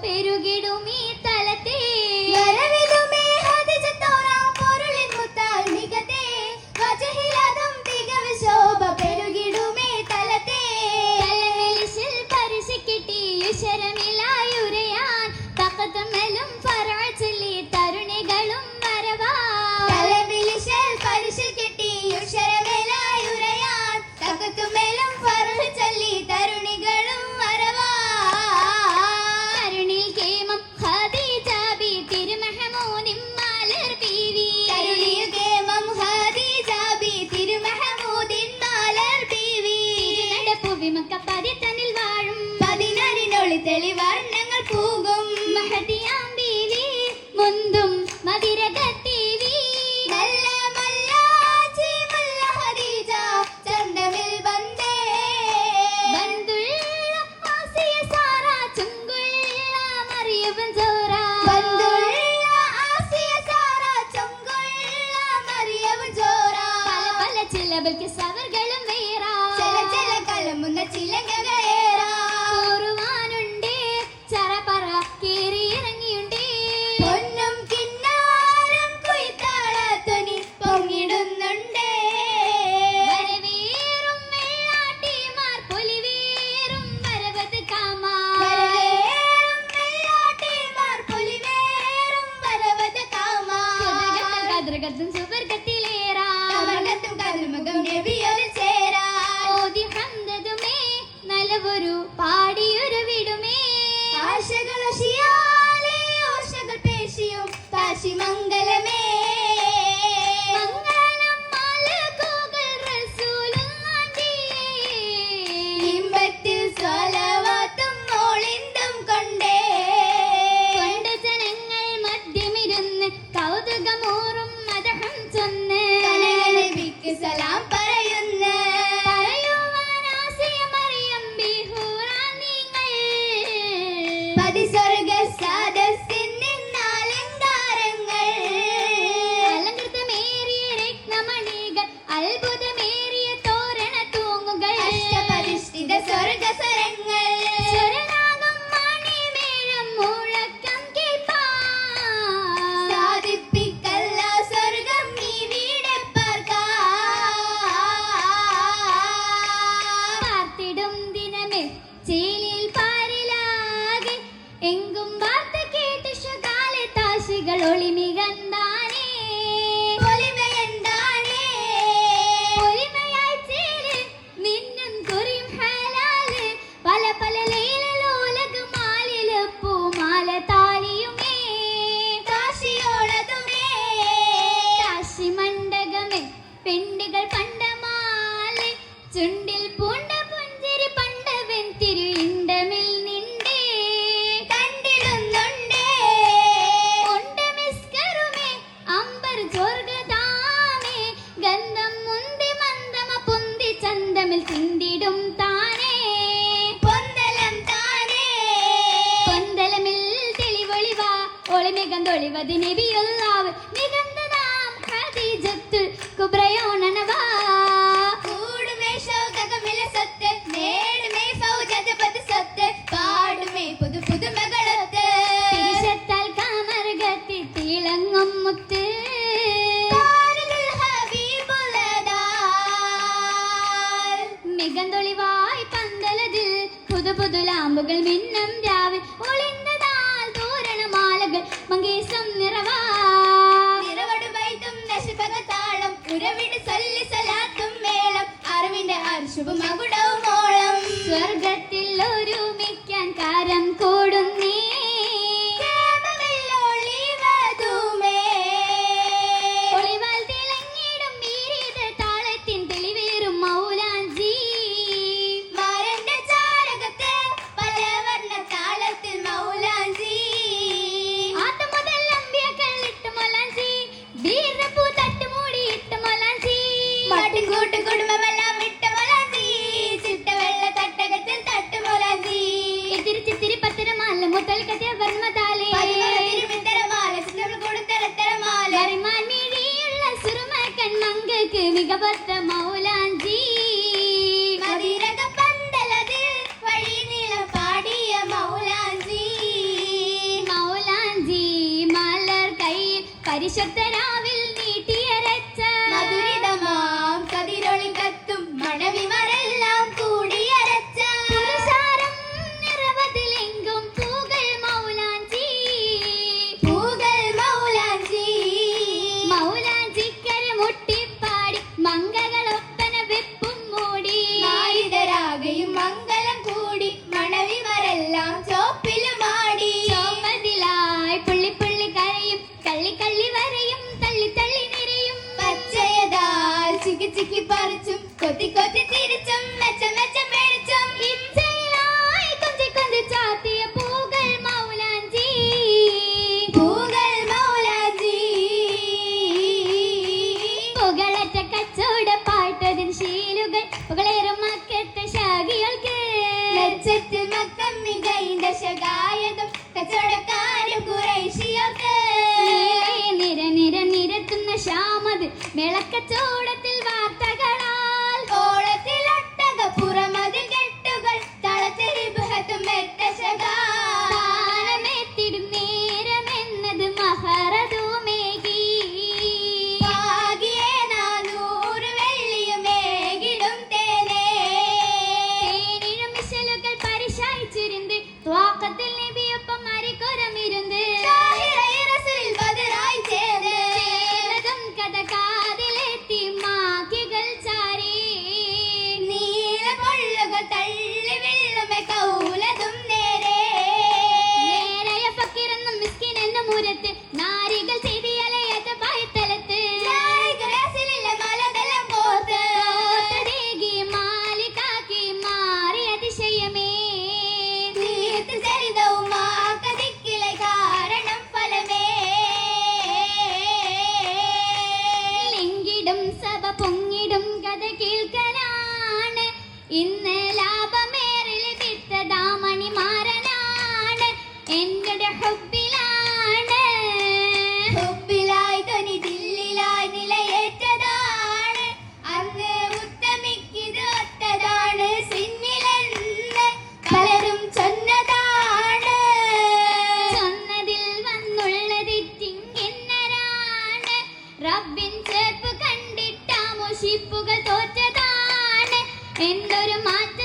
പെരുകിടും ഈ തലത്തെ തെളിവർണ്ണങ്ങൾ പൂകും മഹദിയാം ബീവി മുന്തും മദിരകത്തീവി നല്ല മല്ലാജി മല്ല ഖദീജ ചന്ദമിൽ ബന്ദേ ബന്ദുള്ള ആസിയ സാറ ചുങ്കുള്ള മറിയം സോറ ബന്ദുള്ള ആസിയ സാറ ചുങ്കുള്ള മറിയം സോറ പല പല ചിലബൽക്ക് സവർകളും വേറ ചില ചില കലമുന്ന ചിലങ്കകളേറ പാടിയൊരു വിടുമേ ആശകൾ ഓശകൾ പേശിയും കാശി മംഗലമേ മംഗളം മലകുകൾ റസൂലുള്ളാഹി ഇമ്പത്തിൽ സ്വലവാത്തും മോളിന്തും കൊണ്ടേ കൊണ്ട് ജനങ്ങൾ മധ്യമിരുന്ന് കൗതുകമൂറും മദഹം ചൊന്ന് നബിക്ക് സലാം പറയുന്നു പെണ്ണികൾ പണ്ടമാലെ ചുണ്ടിൽ പൂണ്ട പുഞ്ചിരി പണ്ടവൻ തിരു ഇണ്ടമിൽ നിണ്ടേ കണ്ടിടുന്നുണ്ടേ ഉണ്ട് മിസ്കറുമേ അമ്പർ സ്വർഗധാമേ ഗന്ധം മുന്തി മന്ദമ പൊന്തി ചന്തമിൽ ചിന്തിടും താനേ പൊന്തലം താനേ പൊന്തലമിൽ തെളിവൊളിവാ ഒളിമികന്തൊളിവത് നബിയുള്ളാവ് നികന്തതാം ഖദീജത്തുൽ കുബ്രയോണനവാ കൂടുമേ ശൗകകമിലെ സത്ത് നേടുമേ ഫൗജത് പത് സത്ത് പാടുമേ പുതു പുതുമകളത്ത് തിരിശത്താൽ കാമർഗത്തി തിളങ്ങും മുത്ത് മികന്തൊളിവായി പന്തലതിൽ പുതു പുതു ലാമ്പുകൾ മിന്നും രാവിൽ ഒളിന്തതാൽ തോരണമാലകൾ മങ്കേശം നിറവാ താളം ഉരവിട് സല്ലി സലാത്തും മേളം അറിവിന്റെ അർശുവും മകുടവും മോളം സ്വർഗത്തിൽ ഒരുമിക്കാൻ കാരം കൂടുന്നേ ഒളിവാൽ തിളങ്ങിടും വീരിത താളത്തിൻ തെളിവേറും മൗലാഞ്ചി മാരന്റെ ചാരകത്ത് പലവർണ്ണ താളത്തിൽ മൗലാഞ്ചി ആദ്യം മുതൽ അമ്പിയക്കൾ ഇട്ട് മൗലാഞ്ചി വീരപ്പൂ തട്ടുമൂടി ഇട്ട് മൗലാഞ്ചി പാട്ടും കൂട്ടു കുടുംബമെല്ലാം ഇട്ട് മൗലാഞ്ചി ചിട്ട വെള്ള തട്ടകത്തിൽ തട്ടു മൗലാഞ്ചി തിരിച്ചിത്തിരി പത്തിരം പരിശുദ്ധരാവിൽ നീട്ടിയരച്ച മധുരിതമാം കതിരൊളി കത്തും മണവിമരെല്ലാം കൂടിയരച്ച പുരുഷാരം നിറവതിലെങ്കും പൂകൾ മൗലാഞ്ചി മൗലാഞ്ചിക്കര മുട്ടിപ്പാടി മംഗകളൊപ്പന വെപ്പും മൂടി നാളിതരാകയും മംഗലം കൂടി മണവിമരെല്ലാം ചോപ്പിലുമാടി ചോപ്പതിലായി പുള്ളി പുള്ളി കരയും കള്ളി കള്ളി വരയും തള്ളി തള്ളി നിറയും പച്ചയതാൽ ചിക്കി ചിക്കി പറിച്ചും കൊത്തി കൊത്തി തിരിച്ചും മെച്ച മെച്ച മേടിച്ചും ഇച്ഛയായി കൊഞ്ചി കൊഞ്ചി ചാത്തിയ പൂകൾ മൗലാഞ്ചി പുകളറ്റ കച്ചവട പാട്ടതിൻ ശീലുകൾ പുകളേറും മക്കത്തെ ശാഖികൾക്ക് മെച്ചത്തിൽ മക്കം മികൈന്ത ശകായതും കച്ചവടക്കാരും കുറേശ്ശിയൊക്കെ നിര നിര നിരത്തുന്ന ശ്യാമത് മേളക്കച്ചവടത്തിൽ വാർത്തകളാൽ ഓളത്തിൽ ഒട്ടക പുറമതിൽ കെട്ടുകൾ തളത്തിരിബഹത്തും താനമെത്തിടും നേരമെന്നത് മഹറതുമേകി ഭാഗ്യേ 400 വെള്ളിയുമേകിടും തേനേ തേനിഴും മിശലുകൾ പരിശായിച്ചിരുന്ന് ത്വാക്കത്തിൽ നബിയൊപ്പം അരിക്കൊരമിരുന്ന് ചേർന്നതും കഥ കാതിലെത്തി മാക്കികൾ ചാരി നീലകൊള്ളുകൾ തള്ളി വീഴുമെ കൗലതും നേരായ ഫക്കീറെന്നും മിസ്കിനെന്നും മുരത്ത് നാരികൾ ചെയ്തിയലയാത്ത പായത്തലത്ത് മലതെല്ലാം പോത്ത് ഓത്തതേകി മാലികാക്കി മാറി അതിശയമേ തീർത്ത് ചരിതവും ആക്കതിക്കിലെ കാരണം ഫലമേ ലിംഗിടും സഭ പൊങ്ങിടും കഥ കേൾക്കലാണ് ഇന്ന് ലാഭമേറെ ലഭിച്ചതാമണി മാറനാണ് എന്റെ ഹുബിലാണ് ഹുബിലായി തൊനി ദില്ലിലായി നിലയേറ്റതാണ് അന്ന് ഉത്തമിക്കിത് ഒത്തതാണ് സിന്നിലെന്ന് പലരും ചൊന്നതാണ് ചൊന്നതിൽ വന്നുള്ളതിറ്റിങ്ങിന്നരാണ് റബ്ബിൻ ചേർപ്പ് കണ്ടിട്ടാ മുഷിപ്പുകൾ തോറ്റതാണ് എന്തൊരു മാറ്റം